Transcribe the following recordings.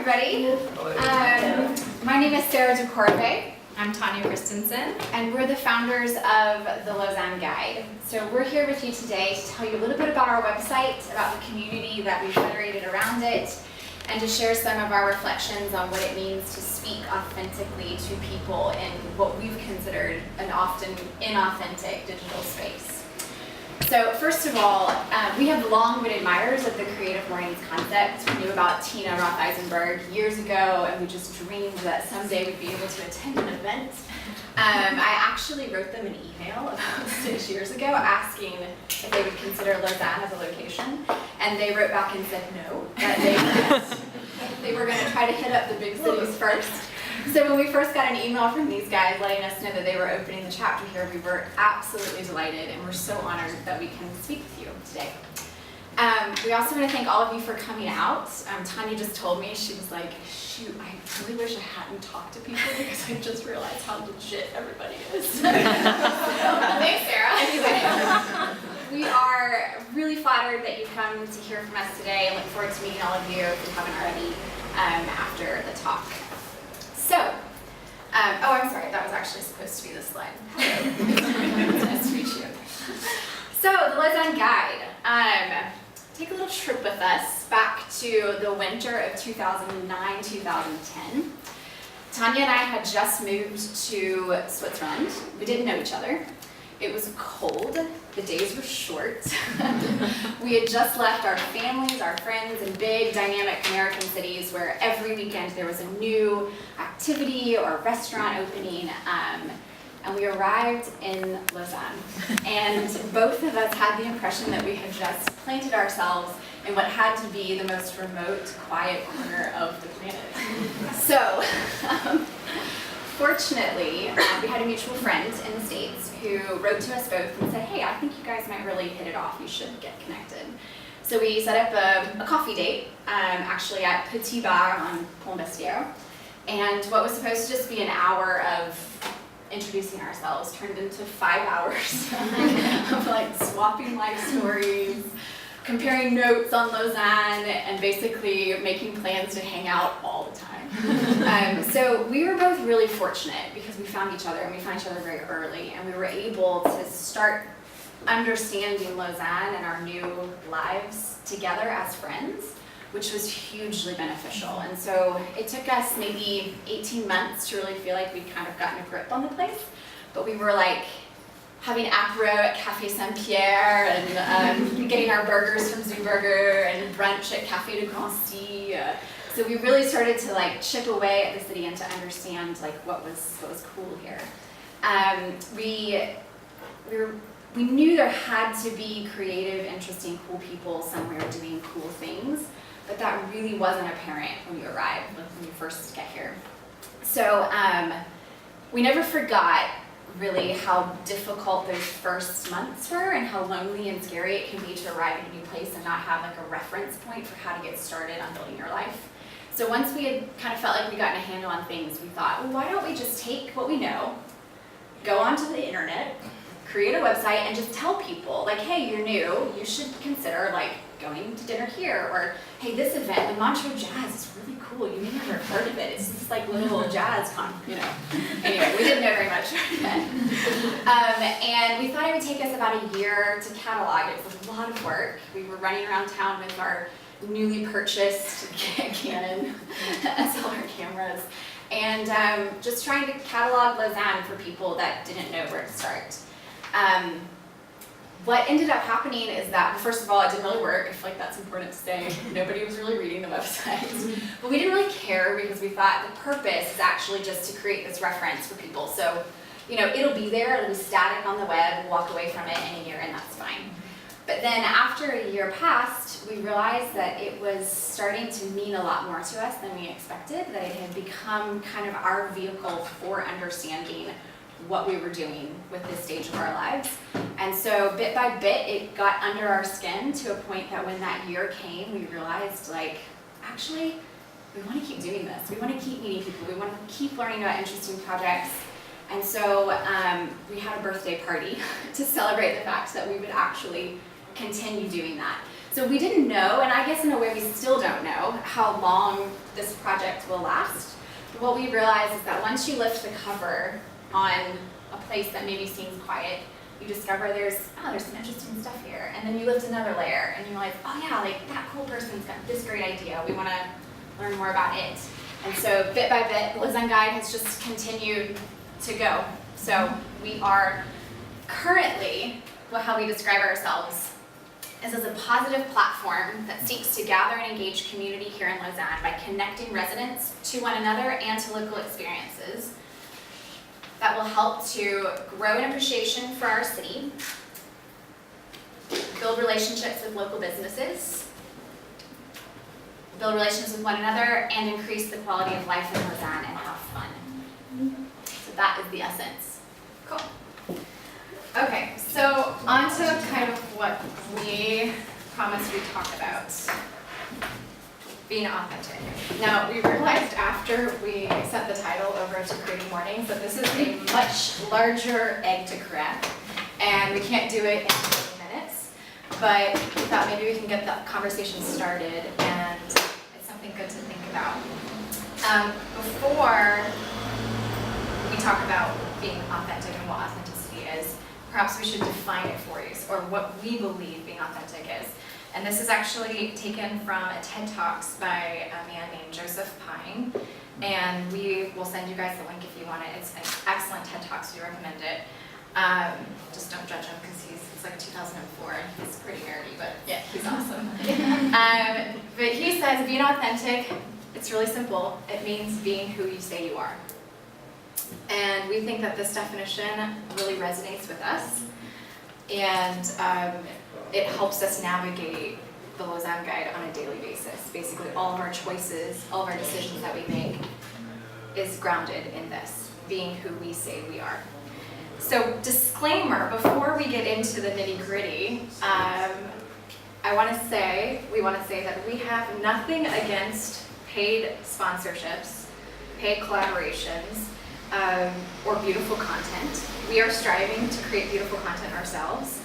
everybody. My name is Decorvet. I'm Tanya Christensen. And we're the founders of the Lausanne Guide. So we're here with you today to tell you a little bit about our website, about the community that we've federated around it, and to share some of our reflections on what it means to speak authentically to people in what we've considered an often inauthentic digital space. So first of all, we have long been admirers of the Creative Mornings concept. We knew about Tina Roth-Eisenberg years ago, and we just dreamed that someday we'd be able to attend an event. I actually wrote them an email about 6 years ago asking if they would consider Lausanne as a location, and they wrote back and said no, that they were going to try to hit up the big cities first. So when we first got an email from these guys letting us know that they were opening the chapter here, we were absolutely delighted, and we're so honored that we can speak with you today. We also want to thank all of you for coming out. Tanya just told me, she was like, shoot, I really wish I hadn't talked to people because I just realized how legit everybody is. Thanks, Sarah. Anyway, we are really flattered that you've come to hear from us today and look forward to meeting all of you if you haven't already after the talk. So, oh, I'm sorry, that was actually supposed to be this slide. It's nice to meet you. So, the Lausanne Guide. Take a little trip with us back to the winter of 2009-2010. Tanya and I had just moved to Switzerland. We didn't know each other. It was cold. The days were short. We had just left our families, our friends in big, dynamic American cities where every weekend there was a new activity or restaurant opening. And we arrived in Lausanne. And both of us had the impression that we had just planted ourselves in what had to be the most remote, quiet corner of the planet. So, fortunately, we had a mutual friend in the States who wrote to us both and said, hey, I think you guys might really hit it off. You should get connected. So we set up a coffee date, actually at Petit Bar on Pont Bestiaire. And what was supposed to just be an hour of introducing ourselves turned into 5 hours of like swapping life stories, comparing notes on Lausanne, and basically making plans to hang out all the time. So we were both really fortunate because we found each other, and we found each other very early, and we were able to start understanding Lausanne and our new lives together as friends, which was hugely beneficial. And so it took us maybe 18 months to really feel like we'd kind of gotten a grip on the place, but we were like having apéro at Café Saint-Pierre and getting our burgers from Zooburger and brunch at Café de Grancy. So we really started to like chip away at the city and to understand like what was cool here. We knew there had to be creative, interesting, cool people somewhere doing cool things, but that really wasn't apparent when you arrived, when you first get here. So we never forgot really how difficult those first months were and how lonely and scary it can be to arrive in a new place and not have like a reference point for how to get started on building your life. So once we had kind of felt like we gotten a handle on things, we thought, well, why don't we just take what we know, go onto the internet, create a website, and just tell people, like, hey, you're new, you should consider like going to dinner here, or hey, this event, the Montreux Jazz is really cool, you may never have heard of it, it's this like little jazz you know. Anyway, we didn't know very much then. And we thought it would take us about a year to catalog it. It was a lot of work. We were running around town with our newly purchased Canon SLR cameras, and just trying to catalog Lausanne for people that didn't know where to start. What ended up happening is that, first of all, it didn't really work. I feel like that's important to say. Nobody was really reading the website. But we didn't really care because we thought the purpose is actually just to create this reference for people. So, you know, it'll be there, it'll be static on the web, we'll walk away from it in a year and that's fine. But then after a year passed, we realized that it was starting to mean a lot more to us than we expected, that it had become kind of our vehicle for understanding what we were doing with this stage of our lives. And so bit by bit, it got under our skin to a point that when that year came, we realized like, actually, we want to keep doing this. We want to keep meeting people. We want to keep learning about interesting projects. And so we had a birthday party to celebrate the fact that we would actually continue doing that. So we didn't know, and I guess in a way we still don't know, how long this project will last. But what we realized is that once you lift the cover on a place that maybe seems quiet, you discover there's some interesting stuff here. And then you lift another layer and you're like, oh yeah, like that cool person's got this great idea. We want to learn more about it. And so bit by bit, the Lausanne Guide has just continued to go. So we are currently, how we describe ourselves is as a positive platform that seeks to gather and engage community here in Lausanne by connecting residents to one another and to local experiences that will help to grow an appreciation for our city, build relationships with local businesses, build relations with one another, and increase the quality of life in Lausanne and have fun. So that is the essence. Cool. Okay, so on to kind of what we promised we'd talk about. Being authentic. Now, we realized after we sent the title over to CreativeMornings that this is a much larger egg to crack, and we can't do it in 20 minutes, but we thought maybe we can get the conversation started, and it's something good to think about. Before we talk about being authentic and what authenticity is, perhaps we should define it for you, or what we believe being authentic is. And this is actually taken from a TED Talks by a man named Joseph Pine. And we will send you guys the link if you want it. It's an excellent TED Talks, we recommend it. Just don't judge him because it's like 2004 and he's pretty nerdy, but yeah, he's awesome. But he says being authentic, it's really simple. It means being who you say you are. And we think that this definition really resonates with us. And it helps us navigate the Lausanne Guide on a daily basis. Basically, all of our choices, all of our decisions that we make is grounded in this, being who we say we are. So, disclaimer, before we get into the nitty-gritty, we want to say that we have nothing against paid sponsorships, paid collaborations, or beautiful content. We are striving to create beautiful content ourselves.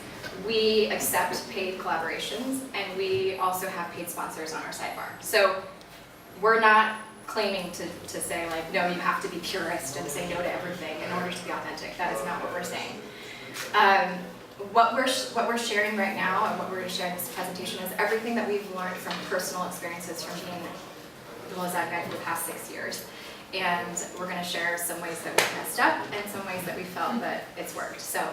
We accept paid collaborations, and we also have paid sponsors on our sidebar. So we're not claiming to say like, no, you have to be purist and say no to everything in order to be authentic. That is not what we're saying. What we're sharing right now and what we're going to share in this presentation is everything that we've learned from personal experiences from being the Lausanne Guide for the past 6 years. And we're going to share some ways that we've messed up and some ways that we felt that it's worked. So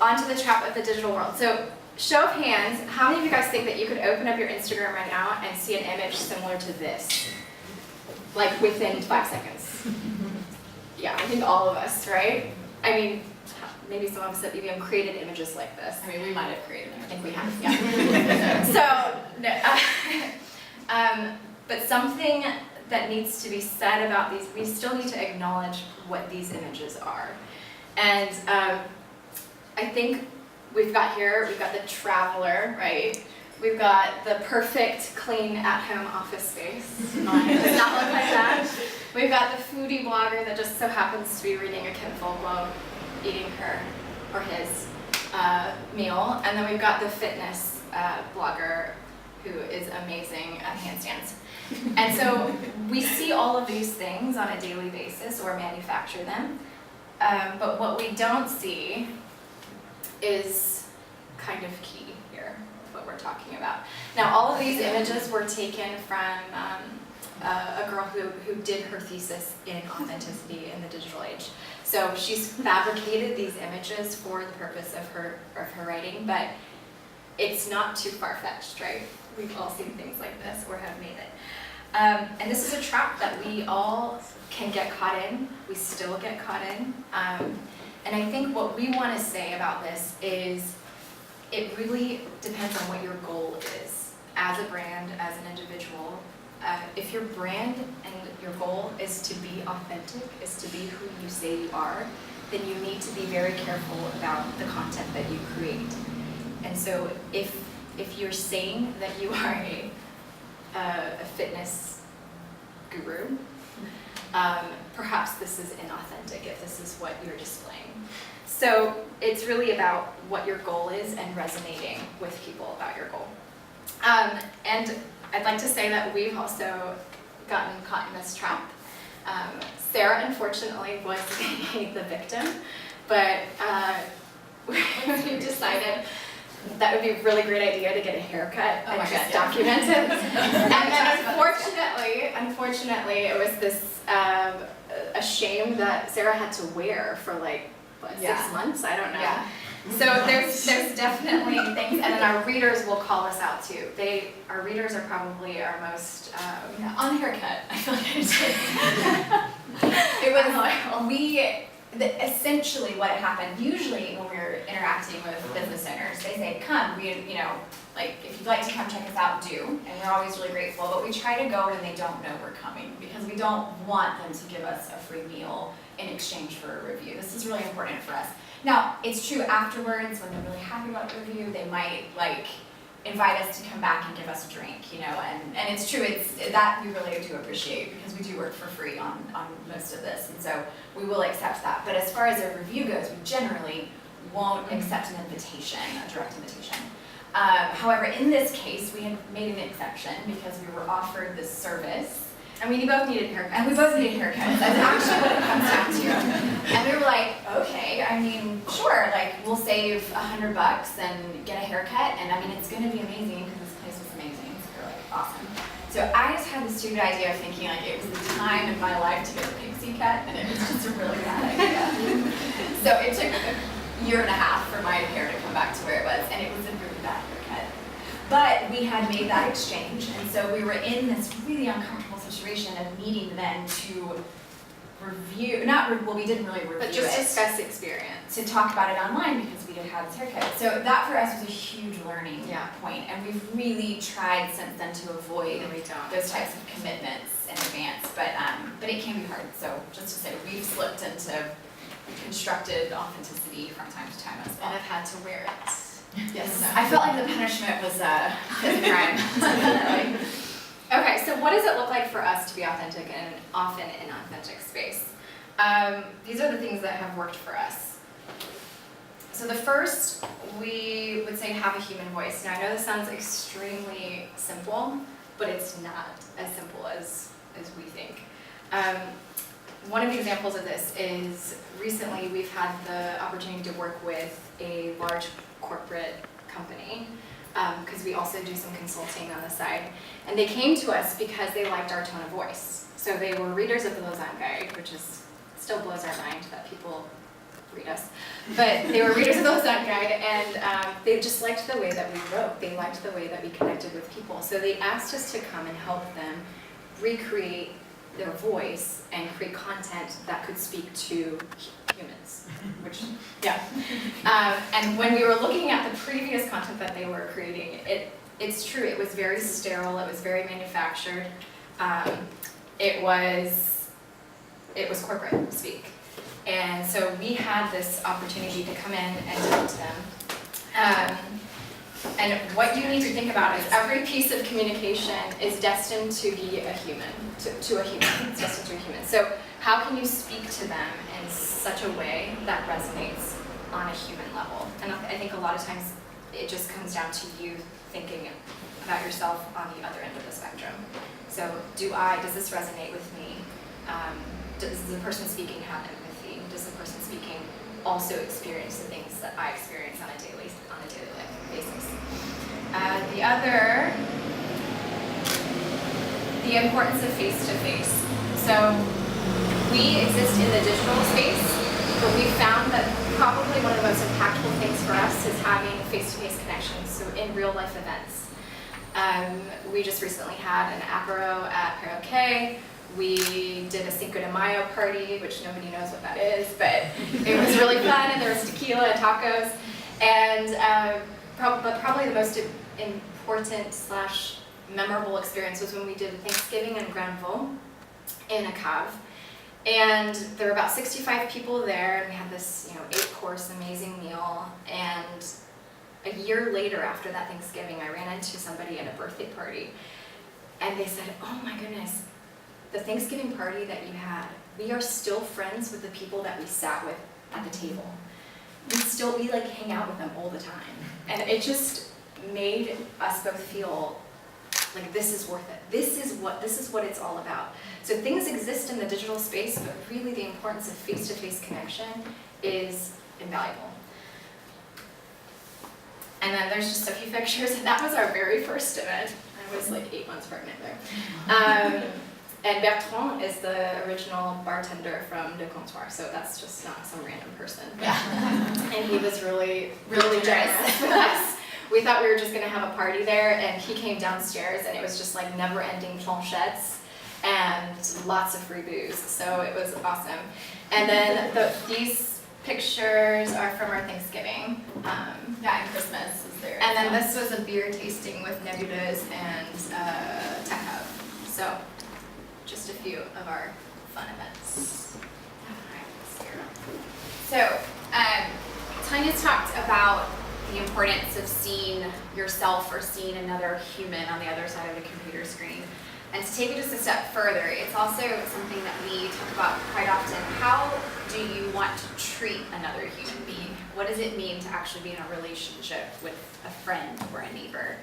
on to the trap of the digital world. So show of hands, how many of you guys think that you could open up your Instagram right now and see an image similar to this? Like within 5 seconds. Yeah, I think all of us, right? I mean, maybe some of us have even created images like this. I mean, we might have created them. I think we have, yeah. So, no, but something that needs to be said about these, we still need to acknowledge what these images are. And I think we've got the traveler, right? We've got the perfect, clean, at-home office space. Mine does not look like that. We've got the foodie blogger that just so happens to be reading a Kindle while eating her or his meal. And then we've got the fitness blogger who is amazing at handstands. And so we see all of these things on a daily basis or manufacture them. But what we don't see is kind of key here, what we're talking about. Now, all of these images were taken from a girl who did her thesis in authenticity in the digital age. So she's fabricated these images for the purpose of her writing, but it's not too far-fetched, right? We've all seen things like this or have made it. And this is a trap that we all can get caught in. We still get caught in. And I think what we want to say about this is it really depends on what your goal is as a brand, as an individual. If your brand and your goal is to be authentic, is to be who you say you are, then you need to be very careful about the content that you create. And so if you're saying that you are a fitness guru, perhaps this is inauthentic if this is what you're displaying. So it's really about what your goal is and resonating with people about your goal. And I'd like to say that we've also gotten caught in this trap. Sarah, unfortunately, was the victim, but we decided that would be a really great idea to get a haircut and just document it. And then unfortunately, it was this a shame that Sarah had to wear for like, what, 6 months? I don't know. Yeah. So there's definitely things, and then our readers will call us out too. Our readers are probably our most On the haircut, I feel like it was essentially what happened. Usually when we're interacting with business owners, they say, "Come, like if you'd like to come check us out, do." And we're always really grateful. But we try to go when they don't know we're coming because we don't want them to give us a free meal in exchange for a review. This is really important for us. Now, it's true afterwards when they're really happy about the review, they might invite us to come back and give us a drink, and it's true, that we really do appreciate because we do work for free on most of this, and so we will accept that. But as far as a review goes, we generally won't accept an invitation, a direct invitation. However, in this case, we had made an exception because we were offered this service. And we both needed haircuts. And we both needed haircuts. That's actually what it comes down to. And we were like, okay, sure, we'll save $100 and get a haircut. And it's gonna be amazing because this place was amazing. So we're like, awesome. So I just had this stupid idea of thinking it was the time in my life to get a pixie cut, and it was just a really bad idea. So it took a year and a half for my hair to come back to where it was, and it was a really bad haircut. But we had made that exchange, and so we were in this really uncomfortable situation of needing then to review, we didn't really review it. But just discuss the experience. To talk about it online because we had had this haircut. So that for us was a huge learning point, and we've really tried since then to avoid those types of commitments in advance, but it can be hard. So just to say, we've slipped into constructed authenticity from time to time as well. And I've had to wear it. Yes, I felt like the punishment was a crime. Definitely. Okay, so what does it look like for us to be authentic in an often inauthentic space? These are the things that have worked for us. So the first, we would say have a human voice. Now I know this sounds extremely simple, but it's not as simple as we think. One of the examples of this is recently we've had the opportunity to work with a large corporate company because we also do some consulting on the side. And they came to us because they liked our tone of voice. So they were readers of the Lausanne Guide, which still blows our mind that people read us. But they were readers of the Lausanne Guide, and they just liked the way that we wrote. They liked the way that we connected with people. So they asked us to come and help them recreate their voice and create content that could speak to humans, which, and when we were looking at the previous content that they were creating, it's true, it was very sterile, it was very manufactured, it was corporate speak. And so we had this opportunity to come in and talk to them. And what you need to think about is every piece of communication is destined to be a human, to a human, it's destined to a human. So how can you speak to them in such a way that resonates on a human level? And I think a lot of times it just comes down to you thinking about yourself on the other end of the spectrum. So does this resonate with me? Does the person speaking have empathy? Does the person speaking also experience the things that I experience on a daily basis? The importance of face-to-face. So we exist in the digital space, but we found that probably one of the most impactful things for us is having face-to-face connections, so in real-life events. We just recently had an apéro at Perroquet. We did a Cinco de Mayo party, which nobody knows what that is, but it was really fun, and there was tequila and tacos. And probably the most important / memorable experience was when we did Thanksgiving in Granville in a cave. And there were about 65 people there, and we had this 8-course amazing meal. And a year later, after that Thanksgiving, I ran into somebody at a birthday party, and they said, "Oh my goodness, the Thanksgiving party that you had, we are still friends with the people that we sat with at the table. We like hang out with them all the time. And it just made us both feel like this is worth it. This is what it's all about. So things exist in the digital space, but really the importance of face-to-face connection is invaluable. And then there's just a few pictures, and that was our very first event. I was like 8 months pregnant there. And Bertrand is the original bartender from De Comptoir, so that's just not some random person. And he was really generous with us. We thought we were just gonna have a party there, and he came downstairs, and it was just like never-ending planchettes and lots of free booze, so it was awesome. And then these pictures are from our Thanksgiving. And Christmas is there. And then this was a beer tasting with Nebulas and Tech Hub. So just a few of our fun events. So, Tanya's talked about the importance of seeing yourself or seeing another human on the other side of the computer screen. And to take it just a step further, it's also something that we talk about quite often. How do you want to treat another human being? What does it mean to actually be in a relationship with a friend or a neighbor?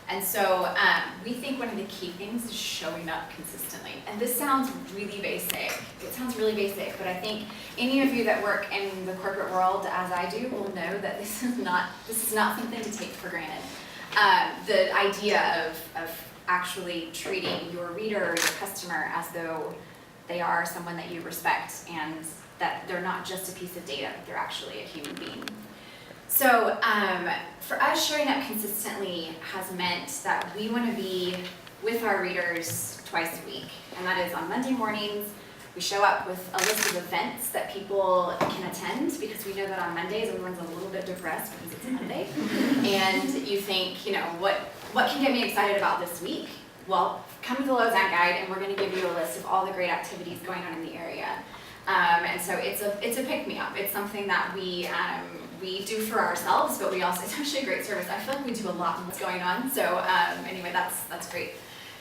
And so we think one of the key things is showing up consistently. And this sounds really basic. It sounds really basic, but I think any of you that work in the corporate world, as I do, will know that this is not something to take for granted. The idea of actually treating your reader or your customer as though they are someone that you respect and that they're not just a piece of data, but they're actually a human being. So for us, showing up consistently has meant that we want to be with our readers twice a week, and that is on Monday mornings. We show up with a list of events that people can attend, because we know that on Mondays everyone's a little bit depressed because it's Monday, and you think, you know, what can get me excited about this week? Well, come to the Lausanne Guide, and we're going to give you a list of all the great activities going on in the area. And so it's a pick-me-up. It's something that we do for ourselves, but we also, it's actually a great service. I feel like we do a lot of what's going on. So anyway, that's great.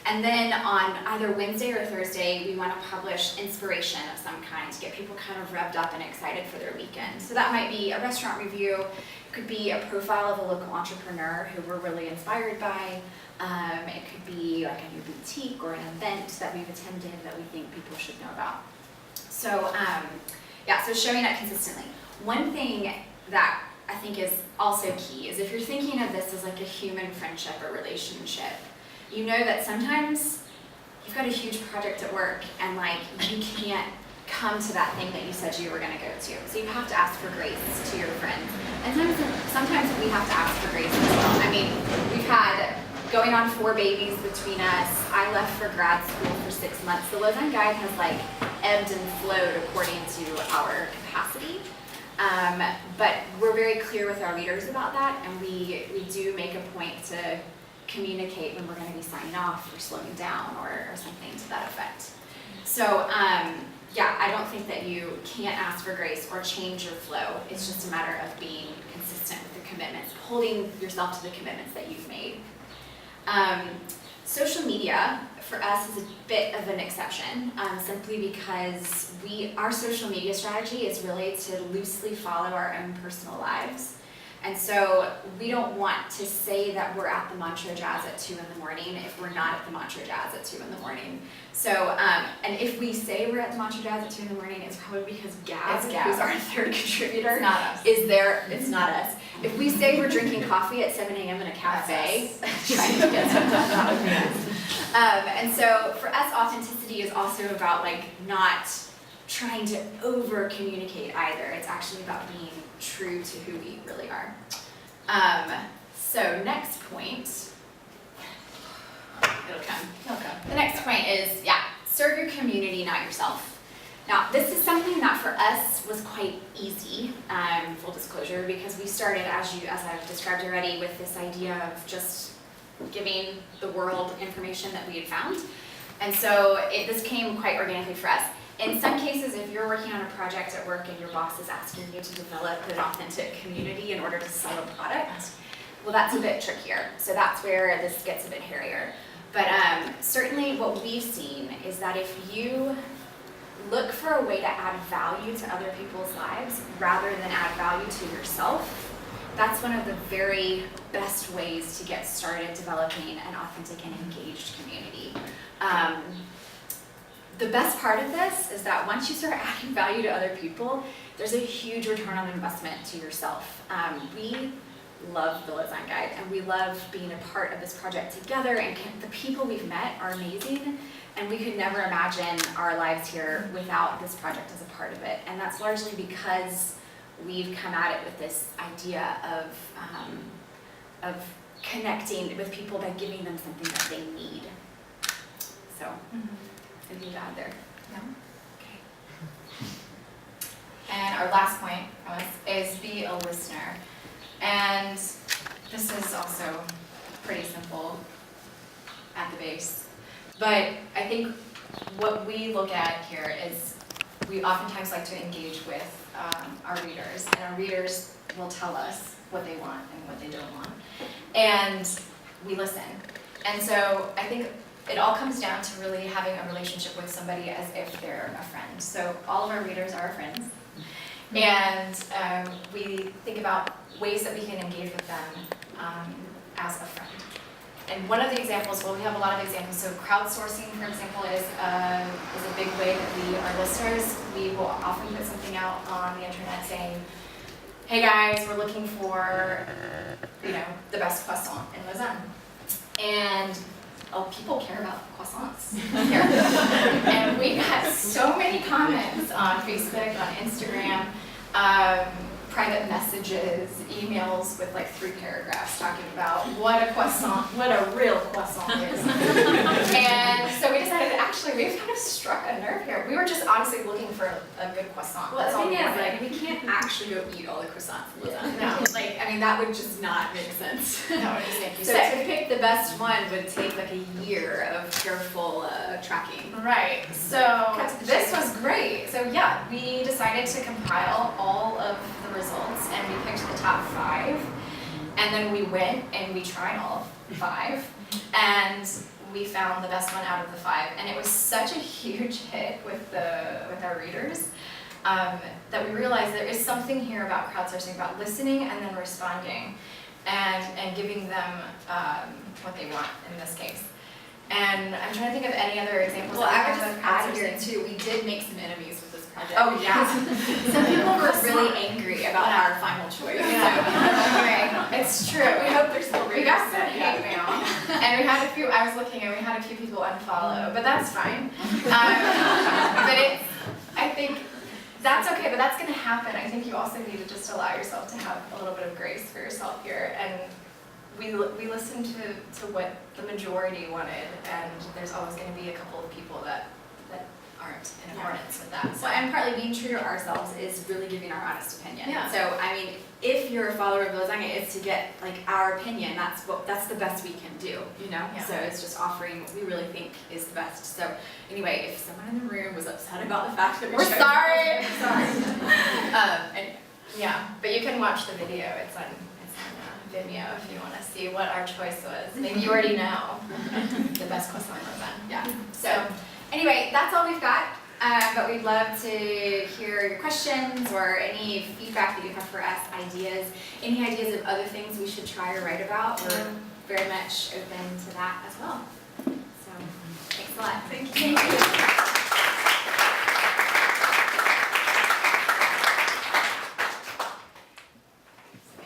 And then on either Wednesday or Thursday, we want to publish inspiration of some kind to get people kind of revved up and excited for their weekend. So that might be a restaurant review. It could be a profile of a local entrepreneur who we're really inspired by. It could be like a new boutique or an event that we've attended that we think people should know about. So so showing up consistently. One thing that I think is also key is if you're thinking of this as like a human friendship or relationship, you know that sometimes you've got a huge project at work and like you can't come to that thing that you said you were going to go to. So you have to ask for grace to your friends. And sometimes we have to ask for grace as well. I mean, we've had going on 4 babies between us. I left for grad school for 6 months. The Lausanne Guide has like ebbed and flowed according to our capacity. But we're very clear with our readers about that, and we do make a point to communicate when we're going to be signing off or slowing down or something to that effect. So I don't think that you can't ask for grace or change your flow. It's just a matter of being consistent with the commitments, holding yourself to the commitments that you've made. Social media for us is a bit of an exception, simply because our social media strategy is really to loosely follow our own personal lives. And so we don't want to say that we're at the Mantra Jazz at 2 in the morning if we're not at the Mantra Jazz at 2 in the morning. So, and if we say we're at the Mantra Jazz at 2 in the morning, it's probably because Gab, who's our third contributor, is there. It's not us. If we say we're drinking coffee at 7 a.m. in a cafe, trying to get some stuff out of me. And so for us, authenticity is also about like not trying to over communicate either. It's actually about being true to who we really are. So next point, it'll come. The next point is, serve your community, not yourself. Now, this is something that for us was quite easy, full disclosure, because we started, as I've described already, with this idea of just giving the world information that we had found. And so this came quite organically for us. In some cases, if you're working on a project at work and your boss is asking you to develop an authentic community in order to sell a product, well, that's a bit trickier. So that's where this gets a bit hairier. But certainly what we've seen is that if you look for a way to add value to other people's lives rather than add value to yourself, that's one of the very best ways to get started developing an authentic and engaged community. The best part of this is that once you start adding value to other people, there's a huge return on investment to yourself. We love the Lausanne Guide, and we love being a part of this project together, and the people we've met are amazing, and we could never imagine our lives here without this project as a part of it. And that's largely because we've come at it with this idea of connecting with people by giving them something that they need. So, anything to add there? No? Okay. And our last point from us is be a listener. And this is also pretty simple at the base. But I think what we look at here is we oftentimes like to engage with our readers, and our readers will tell us what they want and what they don't want. And we listen. And so I think it all comes down to really having a relationship with somebody as if they're a friend. So all of our readers are our friends. And we think about ways that we can engage with them as a friend. And one of the examples, well, we have a lot of examples. So crowdsourcing, for example, is a big way that we are listeners. We will often put something out on the internet saying, hey guys, we're looking for, the best croissant in Lausanne. And people care about croissants here. And we got so many comments on Facebook, on Instagram, private messages, emails with like 3 paragraphs talking about what a croissant, what a real croissant is. And so we decided, actually, we've kind of struck a nerve here. We were just honestly looking for a good croissant. Well, the thing is, we can't actually go eat all the croissants in Lausanne. No. That would just not make sense. That would just make you so sick. To pick the best one would take like a year of careful tracking. Right, so this was great. So yeah, we decided to compile all of the results, and we picked the top 5, and then we went and we tried all 5, and we found the best one out of the 5, and it was such a huge hit with our readers that we realized there is something here about crowdsourcing, about listening and then responding, and giving them what they want in this case. And I'm trying to think of any other examples. Well, I would of just add here crowdsourcing. too, we did make some enemies with this project. Oh yeah. Some people were really angry about our final choice. Yeah. It's true. We hope they're still We got some hate mail, and we had a few. I was looking, and we had a few people unfollow, but that's fine. I think that's okay. But that's going to happen. I think you also need to just allow yourself to have a little bit of grace for yourself here, and we listened to what the majority wanted, and there's always going to be a couple of people that aren't in accordance with that. So Well, and partly being true to ourselves is really giving our honest opinion. Yeah. So, if you're a follower of Lausanne, it's to get our opinion. That's the best we can do, Yeah. So it's just offering what we really think is the best. So anyway, if someone in the room was upset about the fact that We're sorry. sorry. Yeah, but you can watch the video. It's on Vimeo if you want to see what our choice was. Maybe you already know the best croissant in Lausanne. Yeah. So anyway, that's all we've got. But we'd love to hear your questions or any feedback that you have for us, ideas, any ideas of other things we should try or write about. We're very much open to that as well. So thanks a lot. Thank you.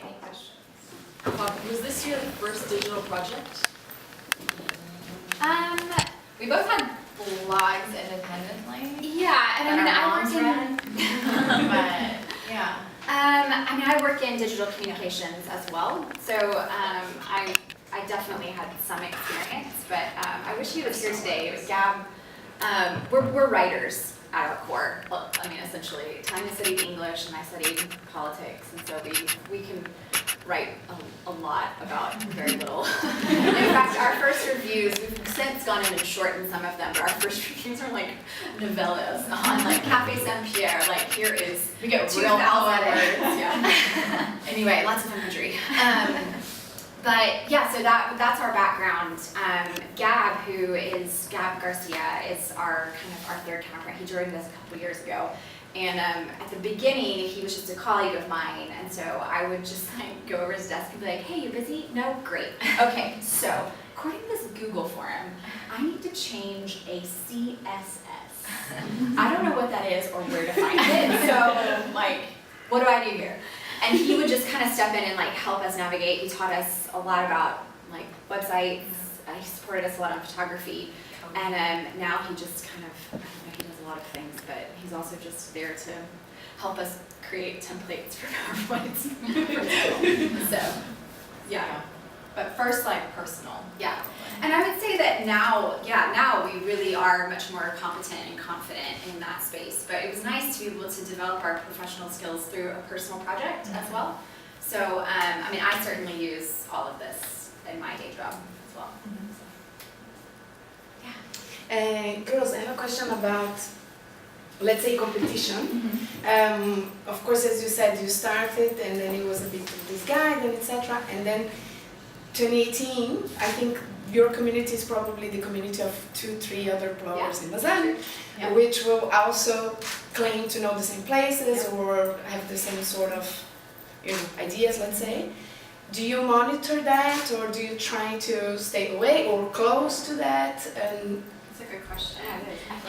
Any questions? Was this your first digital project? We both had blogs independently. Yeah, and I work in. But yeah. I work in digital communications as well, so I definitely had some experience. But I wish he was here today. Gab, we're writers at our core. Well, essentially, Tanya studied English and I studied politics, and so we can write a lot about very little. In fact, our first reviews, we've since gone in and shortened some of them, but our first reviews are like novellas on Café Saint-Pierre, here is We get 2,000 real words. poetic. Yeah. Anyway, lots of imagery. But yeah, so that's our background. Gab, who is Gabe Garcia, is our third counterpart. He joined us a couple years ago. And at the beginning, he was just a colleague of mine, and so I would just like go over his desk and be like, "Hey, you busy? No, great. Okay, so according to this Google form, I need to change a CSS. I don't know what that is or where to find it. So like, what do I do here?" And he would just kind of step in and like help us navigate. He taught us a lot about like websites. He supported us a lot on photography, and now he just kind of, I don't know, he does a lot of things, but he's also just there to help us create templates for PowerPoints. So, yeah. But first, like, personal. Yeah. And I would say that now we really are much more competent and confident in that space. But it was nice to be able to develop our professional skills through a personal project as well. So, I mean, I certainly use all of this in my day job as well. Girls, I have a question about, let's say, competition. Of course, as you said, you started and then it was a bit of this guide and etc. And then 2018, I think your community is probably the community of 2-3 other bloggers in Lausanne, which will also claim to know the same places or have the same sort of ideas, let's say. Do you monitor that, or do you try to stay away or close to that? And That's a good question.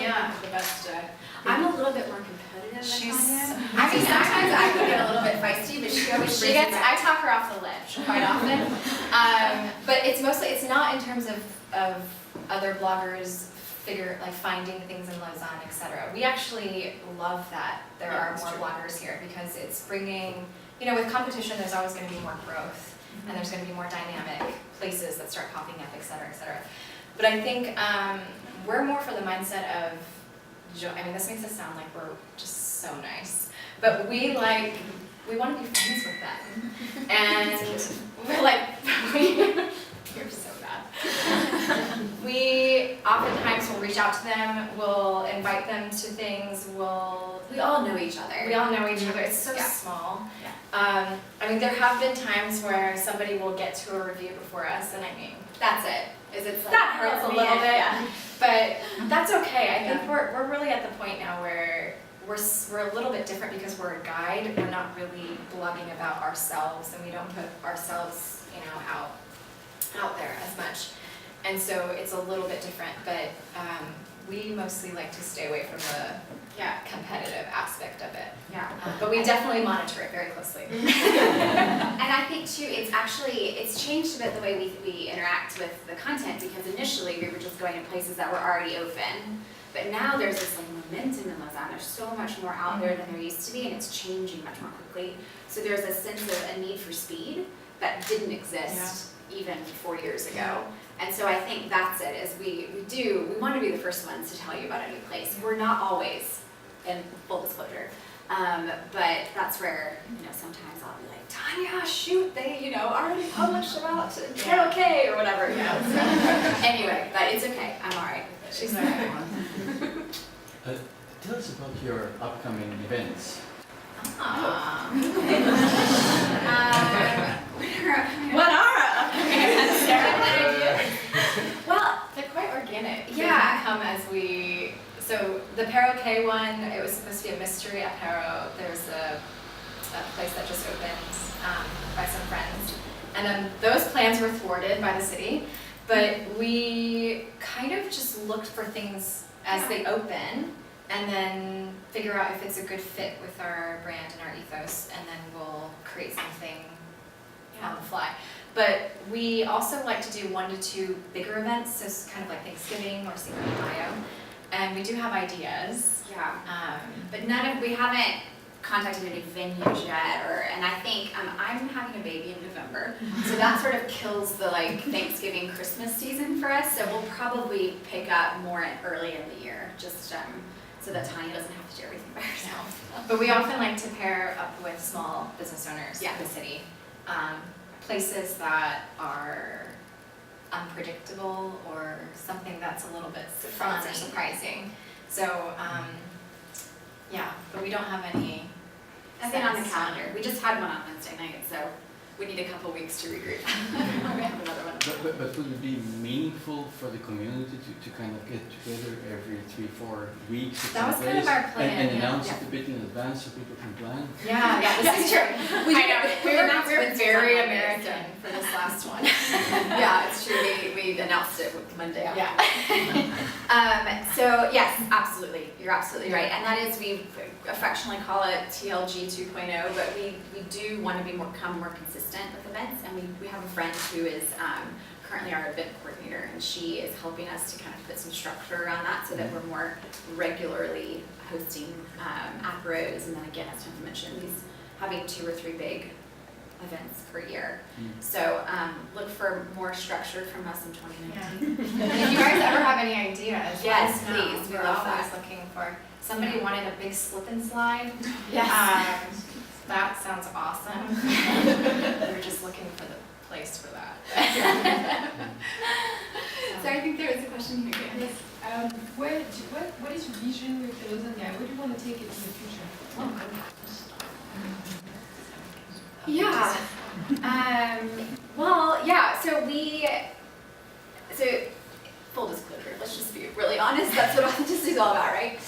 Yeah, The best. I'm a little bit more competitive than She's- Tanya. I mean, sometimes I can get a little bit feisty, but she always brings me back. I talk her off the ledge quite often. But it's mostly, it's not in terms of other bloggers finding things in Lausanne, etc. We actually love that there are more bloggers here, because it's bringing, with competition, there's always going to be more growth, and there's going to be more dynamic places that start popping up, etc., etc. But I think we're more for the mindset of joy. I mean, this makes us sound like we're just so nice, but we want to be friends with them, and we're like, you're so bad. We oftentimes will reach out to them, we'll invite them to things, We all know each other. we all know each other. It's so small. I mean, there have been times where somebody will get to a review before us, and I mean, That's it. that hurts a little bit, Yeah. but that's okay. I think we're really at the point now where we're a little bit different because we're a guide. We're not really blogging about ourselves, and we don't put ourselves, out there as much. And so it's a little bit different, but we mostly like to stay away from the competitive aspect of it. Yeah. But we definitely monitor it very closely. And I think too, it's changed a bit the way we interact with the content, because initially we were just going to places that were already open. But now there's this like momentum in Lausanne. There's so much more out there than there used to be, and it's changing much more quickly. So there's a sense of a need for speed that didn't exist even 4 years ago. And so I think that's it, is we want to be the first ones to tell you about a new place. We're not always, in full disclosure, but that's where, sometimes I'll be like, Tanya, shoot, they, already published about karaoke or whatever, So, anyway, but it's okay, I'm all right with it. She's all right. Tell us about your upcoming events. What are upcoming events, Sarah? Well, they're quite organic. Yeah. They come as so the Perroquet one, it was supposed to be a mystery at Perro. There's a place that just opened by some friends. And then those plans were thwarted by the city, but we kind of just looked for things as they open, and then figure out if it's a good fit with our brand and our ethos, and then we'll create something on the fly. But we also like to do 1 to 2 bigger events, so it's kind of like Thanksgiving or Cinco de Mayo, and we do have ideas. Yeah. But we haven't contacted any venues yet, and I think I'm having a baby in November, so that sort of kills the Thanksgiving, Christmas season for us. So we'll probably pick up more early in the year, just so that Tanya doesn't have to do everything by herself. But we often like to pair up with small business owners in the city. Places that are unpredictable, or something that's a little bit fun or surprising. So, but we don't have any. Nothing on the calendar. We just had one on Wednesday night, so we need a couple weeks to regroup. We have another one. But would it be meaningful for the community to kind of get together every 3-4 weeks at That was some kind of place our plan, and yeah. announce Yeah. it a bit in advance so people can plan? Yeah, this is true. We I know, we were announced very Wednesdays on Mondays. American for this last one. Yeah, it's true, we announced it with Monday. Yeah. So yes, absolutely, you're absolutely right. And that is, we affectionately call it TLG 2.0, but we do want to become more consistent with events. And we have a friend who is currently our event coordinator, and she is helping us to kind of put some structure around that so that we're more regularly hosting apéros. And then again, as Tanya mentioned, having 2 or 3 big events per year. So look for more structure from us in 2019. And if you guys ever have any ideas, Yes, let us know. please, we We're love always that. looking for, somebody wanted a big slip and slide. Yes. That sounds awesome. We're just looking for the place for that. So I think there was a question here. Yes. What is your vision with the Lausanne Guide? Where do you want to take it in the future? Yeah. Well, yeah. So full disclosure. Let's just be really honest. That's what authenticity is all about, right?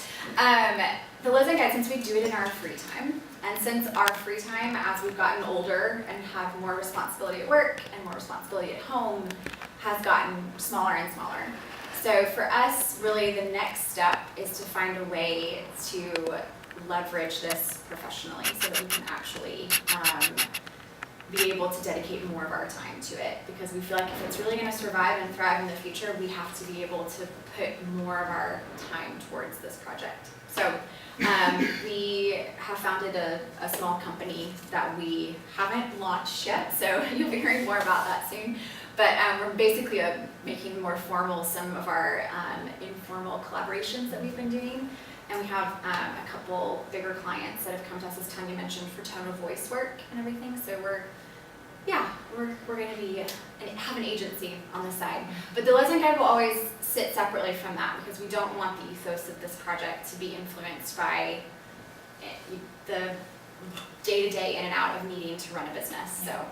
The Lausanne Guide, since we do it in our free time, and since our free time, as we've gotten older and have more responsibility at work and more responsibility at home, has gotten smaller and smaller. So for us, really the next step is to find a way to leverage this professionally so that we can actually be able to dedicate more of our time to it, because we feel like if it's really going to survive and thrive in the future, we have to be able to put more of our time towards this project. So we have founded a small company that we haven't launched yet, so you'll be hearing more about that soon. But we're basically making more formal some of our informal collaborations that we've been doing. And we have a couple bigger clients that have come to us, as Tanya mentioned, for tone of voice work and everything. So we're going to have an agency on the side. But the Lausanne Guide will always sit separately from that, because we don't want the ethos of this project to be influenced by the day-to-day in and out of needing to run a business. So.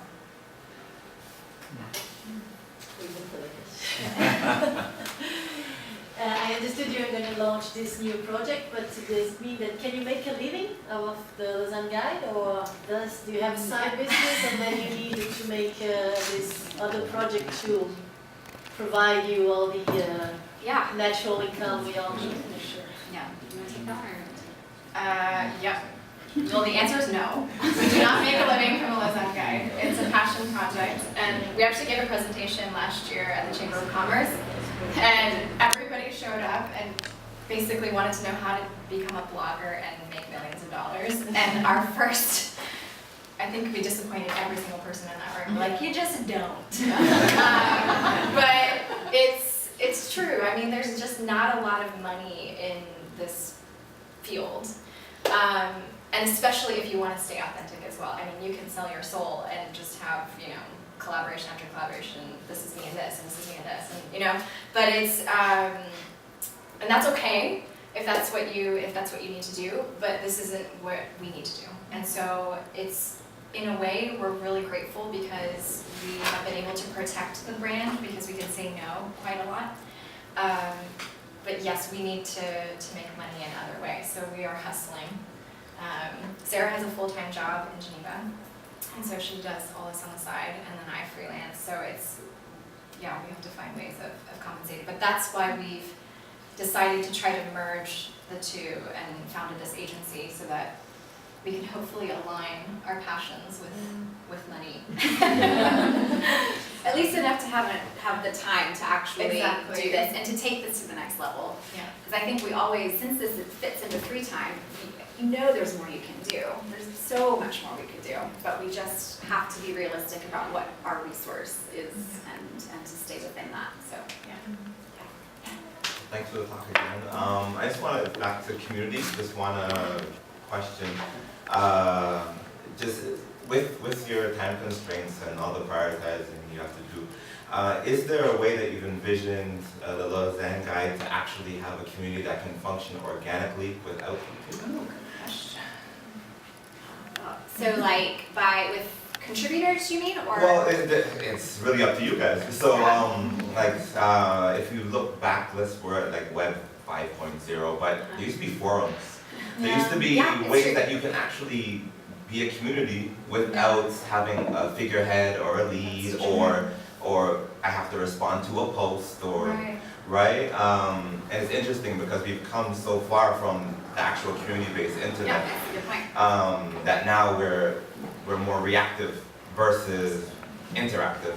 I understood you're going to launch this new project, but does this mean that can you make a living out of the Lausanne Guide, or do you have a side business and then you need to make this other project to provide you all the natural income we all need? Yeah. You want to take that one? Yeah. Well, the answer is no. We do not make a living from the Lausanne Guide. It's a passion project, and we actually gave a presentation last year at the Chamber of Commerce, and everybody showed up and basically wanted to know how to become a blogger and make millions of dollars. And our first, I think we disappointed every single person in that room. We're like, you just don't. But it's true. I mean, there's just not a lot of money in this field. And especially if you want to stay authentic as well. I mean, you can sell your soul and just have, collaboration after collaboration. This is me and this, and this is me and this, and But it's, and that's okay if that's what you need to do. But this isn't what we need to do. And so it's, in a way, we're really grateful because we have been able to protect the brand, because we did say no quite a lot. But yes, we need to make money in other ways. So we are hustling. Sarah has a full-time job in Geneva, and so she does all this on the side, and then I freelance. So it's, we have to find ways of compensating. But that's why we've decided to try to merge the two and founded this agency so that we can hopefully align our passions with money. At least enough to have the time to actually Exactly. do this and to take this to the next level. Yeah. Because I think we always, since this fits into free time, there's more you can do. There's so much more we could do, but we just have to be realistic about what our resource is and to stay within that. So Thanks for the talk again. I just want to, back to community, just want a question. Just with your time constraints and all the prioritizing you have to do, is there a way that you've envisioned the Lausanne Guide to actually have a community that can function organically without people? So like with contributors, you mean, or? Well, it's really up to you guys. So, if you look back, we're at like Web 5.0, but there used to be forums. There used to be Yeah, it's ways true. that you can actually be a community without having a figurehead or a lead That's true. or I have to respond to a post or Right. and it's interesting because we've come so far from the actual community-based Yeah, internet that's a good point. that now we're more reactive versus interactive.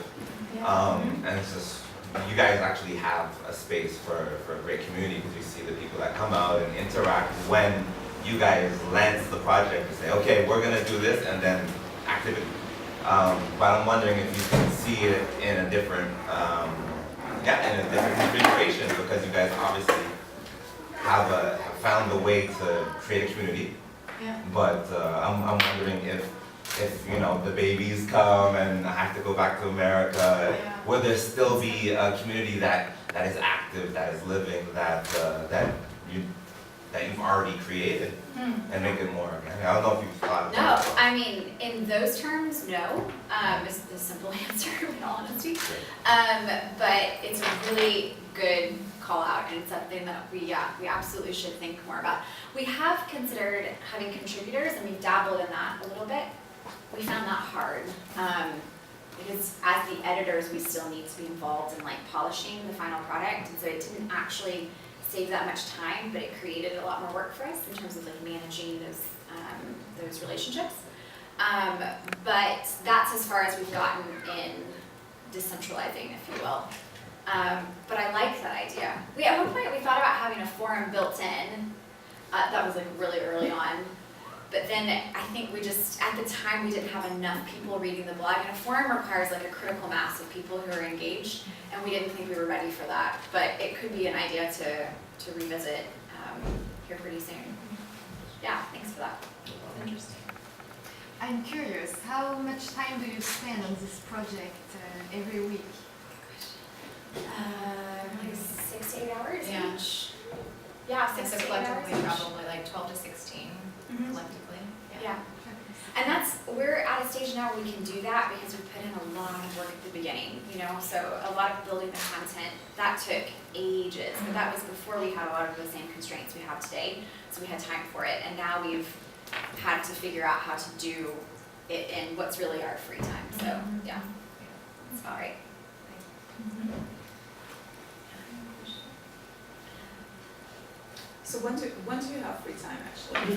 And it's just, you guys actually have a space for a great community because you see the people that come out and interact when you guys lance the project and say, okay, we're gonna do this, and then activity. But I'm wondering if you can see it in a different, in a different configuration because you guys obviously have found a way to create a community. Yeah. But I'm wondering if the babies come and I have to go back to America, will there still be a community that is active, that is living, that you've already created and make it more organic? I don't know if you've thought No, about I mean, in those terms, no, is the simple answer, in all honesty. But it's a really good call out, and it's something that we absolutely should think more about. We have considered having contributors, and we've dabbled in that a little bit. We found that hard, because as the editors, we still need to be involved in like polishing the final product, and so it didn't actually save that much time, but it created a lot more work for us in terms of like managing those relationships. But that's as far as we've gotten in decentralizing, if you will. But I like that idea. At one point we thought about having a forum built in. That was like really early on. But then I think we just, at the time, we didn't have enough people reading the blog. And a forum requires like a critical mass of people who are engaged. And we didn't think we were ready for that. But it could be an idea to revisit here pretty soon. Yeah, thanks for that. Interesting. I'm curious, how much time do you spend on this project every week? Like 6 to 8 hours Yeah. each. Yeah, 6 So to 8 hours collectively, each. probably like 12 to 16 Mhm. collectively. Yeah. And we're at a stage now where we can do that because we put in a lot of work at the beginning, so a lot of building the content, that took ages, but that was before we had a lot of the same constraints we have today, so we had time for it, and now we've had to figure out how to do it in what's really our free time, so, yeah, that's about right. So when do you have free time, actually?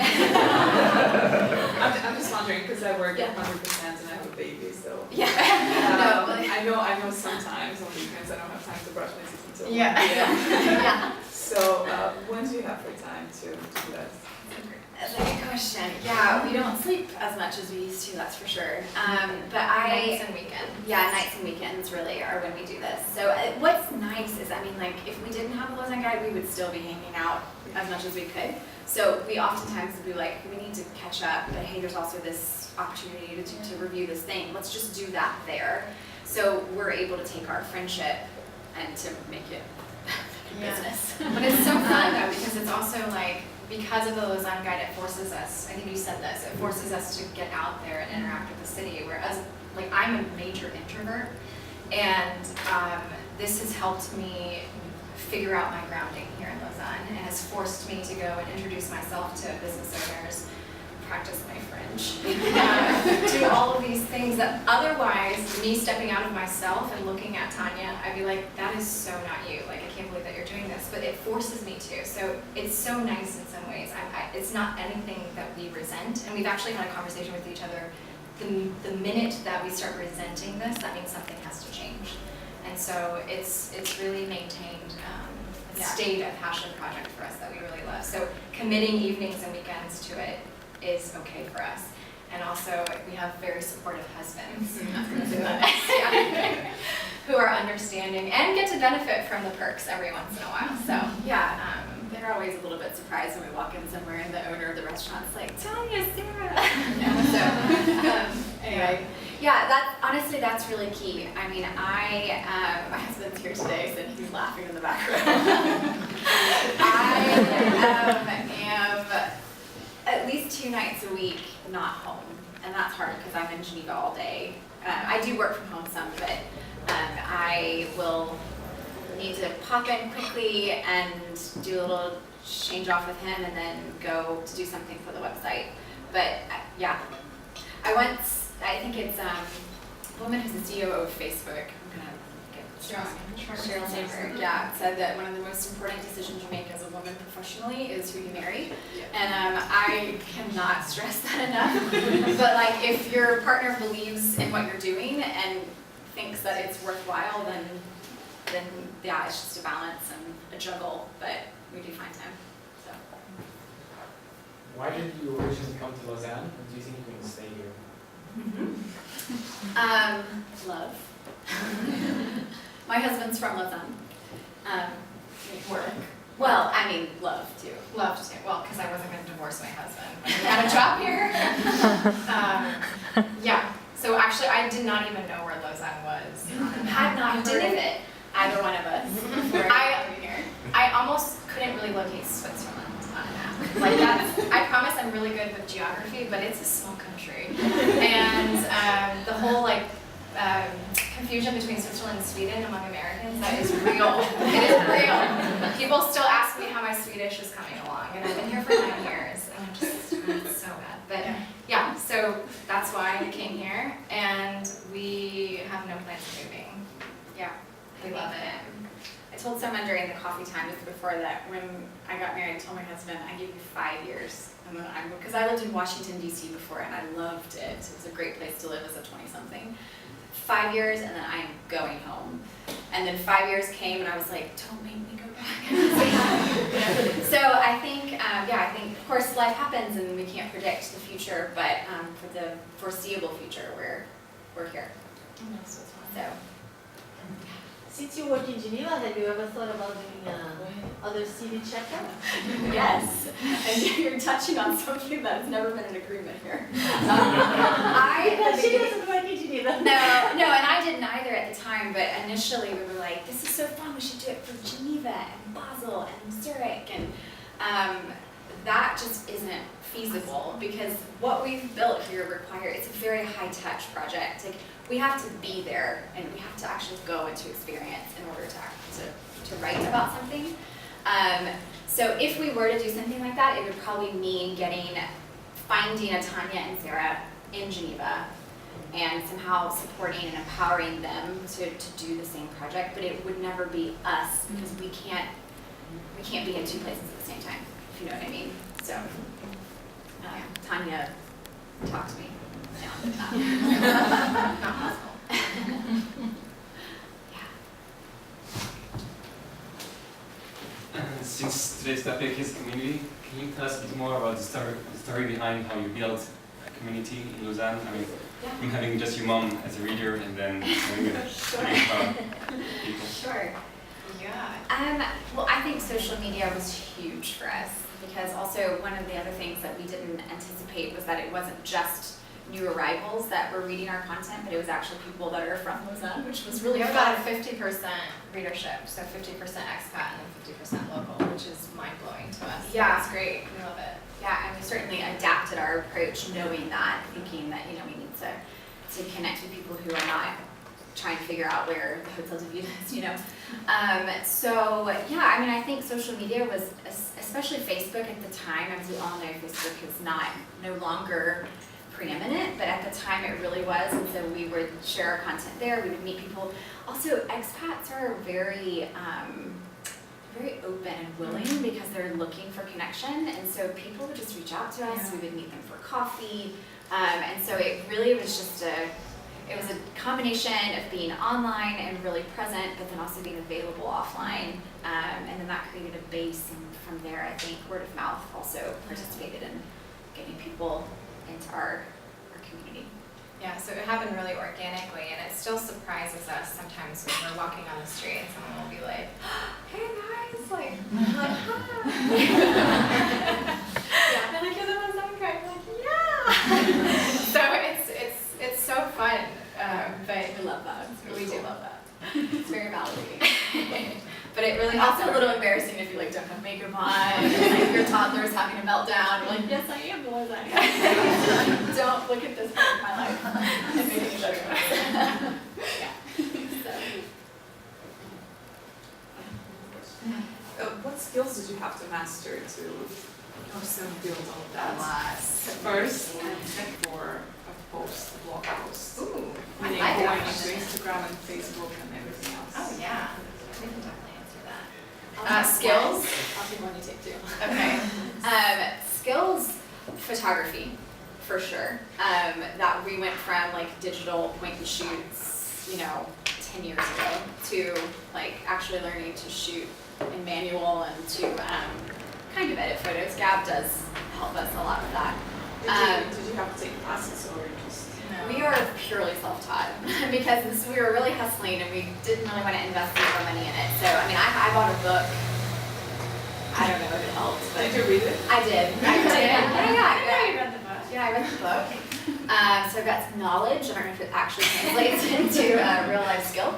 I'm just wondering, because I work at 100% and I have a baby, so. Yeah. I know sometimes on weekends I don't have time to brush my teeth until 1 Yeah. p.m. Yeah. So when do you have free time to do that? That's a good question. Yeah, we don't sleep as much as we used to, that's for sure. But Nights and weekends. Yeah, nights and weekends really are when we do this. So what's nice is, if we didn't have a Lausanne guide, we would still be hanging out as much as we could. So we oftentimes would be like, we need to catch up, but hey, there's also this opportunity to review this thing. Let's just do that there. So we're able to take our friendship and to make it business. But it's so fun though, because it's also like, because of the Lausanne guide, it forces us, I think you said this, it forces us to get out there and interact with the city, whereas I'm a major introvert, and this has helped me figure out my grounding here in Lausanne, and has forced me to go and introduce myself to business owners, practice my French, do all of these things that otherwise, me stepping out of myself and looking at Tanya, I'd be like, that is so not you, I can't believe that you're doing this, but it forces me to, so it's so nice in some ways. It's not anything that we resent, and we've actually had a conversation with each other, the minute that we start resenting this, that means something has to change. And so it's really maintained a stayed a passion project for us that we really love. So committing evenings and weekends to it is okay for us. And also we have very supportive husbands who are understanding and get to benefit from the perks every once in a while. So yeah, They're always a little bit surprised when we walk in somewhere and the owner of the restaurant's like, Tanya, Sarah. Anyway, yeah, honestly, that's really key. My husband's here today, so he's laughing in the background. I am at least 2 nights a week not home. and that's hard because I'm in Geneva all day. I do work from home some, but I will need to pop in quickly and do a little change off with him and then go to do something for the website. But yeah, I think it's a woman who's the CEO of Facebook. I'm gonna get Cheryl Sandberg, yeah, said that one of the most important decisions you make as a woman professionally is who you marry. And I cannot stress that enough. But like, if your partner believes in what you're doing and thinks that it's worthwhile, then yeah, it's just a balance and a juggle, but we do find time. So. Why did you originally come to Lausanne? And do you think you can stay here? Love. My husband's from Lausanne. Work. Well, I mean, love too. Love to. Well, because I wasn't going to divorce my husband. I had a job here. Yeah. So actually, I did not even know where Lausanne was. Had not heard of it, either one of us, before coming here. I almost couldn't really locate Switzerland on a map. Like that's, I promise I'm really good with geography, but it's a small country. And the whole like confusion between Switzerland and Sweden among Americans, that is real. It is real. People still ask me how my Swedish is coming along, and I've been here for 9 years, and I'm just, it's so bad. But yeah, so that's why I came here, and we have no plans of moving. Yeah, we love it. I told someone during the coffee time just before that when I got married, I told my husband, I give you 5 years. And then because I lived in Washington, D.C. before, and I loved it. It's a great place to live as a 20-something. 5 years, and then I'm going home. And then 5 years came, and I was like, don't make me go back. So I think, I think, of course, life happens, and we can't predict the future, but for the foreseeable future, we're here. So. Since you work in Geneva, have you ever thought about doing other city chapter? Yes, and you're touching on something that's never been an agreement here. Because she doesn't work in Geneva. No, and I didn't either at the time, but initially we were like, this is so fun, we should do it for Geneva and Basel and Zurich, and that just isn't feasible because what we've built here it's a very high-touch project. Like, we have to be there and we have to actually go into experience in order to write about something. So if we were to do something like that, it would probably mean finding a Tanya and Sarah in Geneva and somehow supporting and empowering them to do the same project, but it would never be us because we can't be in 2 places at the same time, if you know what I mean. So Tanya talked to me. Not possible. Since today's topic is community, can you tell us a bit more about the story behind how you built a community in Lausanne? I mean, from having just your mom as a reader and then having a people. Sure. Yeah. Well, I think social media was huge for us because also one of the other things that we didn't anticipate was that it wasn't just new arrivals that were reading our content, but it was actually people that are from Lausanne, which was really We have fun. about a 50% readership, so 50% expat and then 50% local, which is mind-blowing to us. Yeah. It's great. We love it. Yeah, and we certainly adapted our approach knowing that, thinking that, we need to connect with people who are not trying to figure out where the Hotel de Ville is, So, yeah, I think social media was, especially Facebook at the time, as we all know, Facebook is no longer preeminent, but at the time it really was, and so we would share our content there, we would meet people. Also, expats are very open and willing because they're looking for connection, and so people would just reach out to us, we would meet them for coffee, and so it really was just it was a combination of being online and really present, but then also being available offline, and then that created a base, and from there I think word of mouth also participated in getting people into our community. Yeah, so it happened really organically, and it still surprises us sometimes when we're walking on the street and someone will be like, hey guys, like, hi. Yeah. And like, you're the ones I'm crying, like, yeah. So it's so fun, but We love that. we do love that. It's very validating. But it really Also a also little embarrassing embarrassing if you like don't have makeup on, and, like your toddler's having a meltdown. You're like, yes, I am the lasagna. Don't look at this part of my life and make any judgments. What skills did you have to master to build all of that? Lots. First, and for a post, a blog post. Ooh, I Meaning like going that into question. Instagram and Facebook and everything else. Oh yeah, we can definitely answer that. Skills. I'll take one, you take two. Okay. Skills, photography, for sure. That we went from like digital point and shoots, 10 years ago, to like actually learning to shoot in manual and to kind of edit photos. Gab does help us a lot with that. Did you have to take classes or just? We are purely self-taught because we were really hustling and we didn't really want to invest more money in it. So, I mean, I bought a book. I don't know if it helped, but Did you read it? I did. I know you Yeah. read the book. Yeah, I read the book. So I've got some knowledge. I don't know if it actually translates into a real life skill.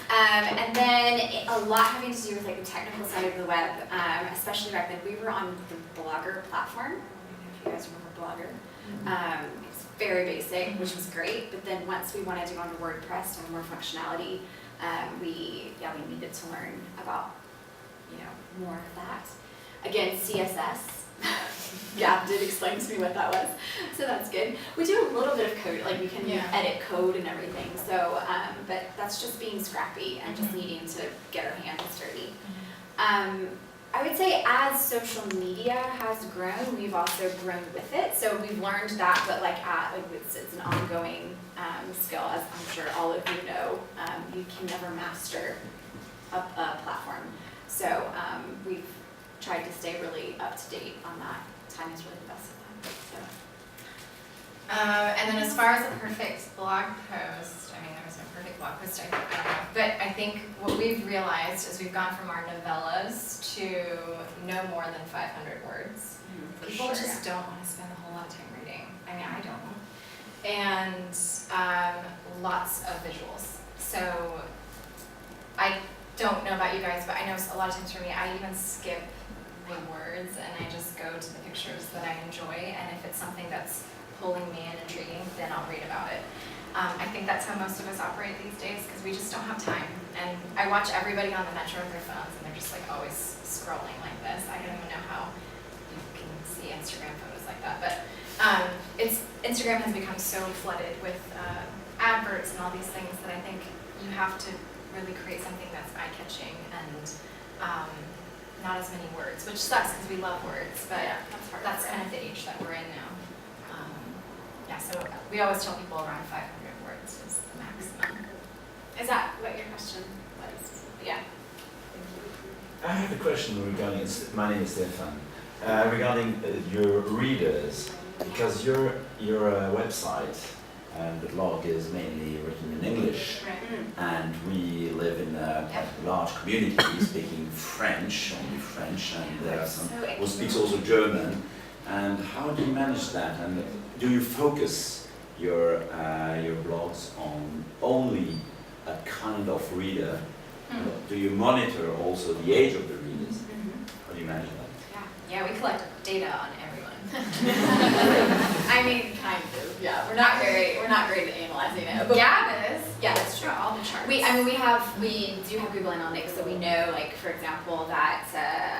And then a lot having to do with like the technical side of the web, especially back then. We were on the Blogger platform. I don't know if you guys remember Blogger. It's very basic, which was great. But then once we wanted to go on to WordPress and more functionality, we needed to learn about more of that. Again, CSS. Gab did explain to me what that was, so that's good. We do a little bit of code, like we can edit code and everything. So, but that's just being scrappy and just needing to get our hands dirty. I would say as social media has grown, we've also grown with it. So we've learned that, but it's an ongoing skill, as I'm sure all of you know. You can never master a platform. So we've tried to stay really up to date on that. Time is really the best of that. And then as far as a perfect blog post, I mean, there was no perfect blog post, I don't know. But I think what we've realized is we've gone from our novellas to no more than 500 words. People just don't want to spend a whole lot of time reading. I mean, I don't. And lots of visuals. So I don't know about you guys, but I know a lot of times for me, I even skip the words and I just go to the pictures that I enjoy, and if it's something that's pulling me and intriguing, then I'll read about it. I think that's how most of us operate these days because we just don't have time. And I watch everybody on the metro with their phones and they're just like always scrolling like this. I don't even know how you can see Instagram photos like that, but Instagram has become so flooded with adverts and all these things that I think you have to really create something that's eye-catching and not as many words, which sucks because we love words, but that's kind of the age that we're in now. So we always tell people around 500 words is the maximum. Is that what your question was? Yeah. I have a question regarding, my name is Stefan, regarding your readers, because your website and the blog is mainly written in English, and we live in a large community speaking French, only French, and there are some who speaks also German. And how do you manage that? And do you focus your blogs on only a kind of reader? Do you monitor also the age of the readers? How do you manage that? Yeah, we collect data on everyone. I mean, kind of. Yeah, we're not great at analyzing it. But Gab is. Yeah, that's true. All the charts. We do have Google Analytics, so we know, like, for example, that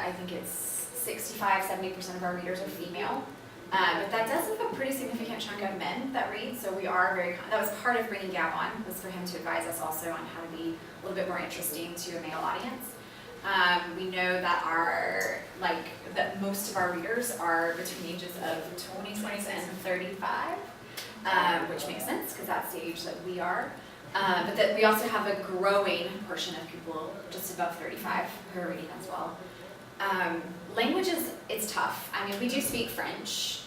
I think it's 65-70% of our readers are female. But that does have a pretty significant chunk of men that read, so we are that was part of bringing Gab on, was for him to advise us also on how to be a little bit more interesting to a male audience. We know that that most of our readers are between ages of 26 and 35, which makes sense because that's the age that we are. But that we also have a growing portion of people just above 35 who are reading as well. Languages, it's tough. I mean, we do speak French.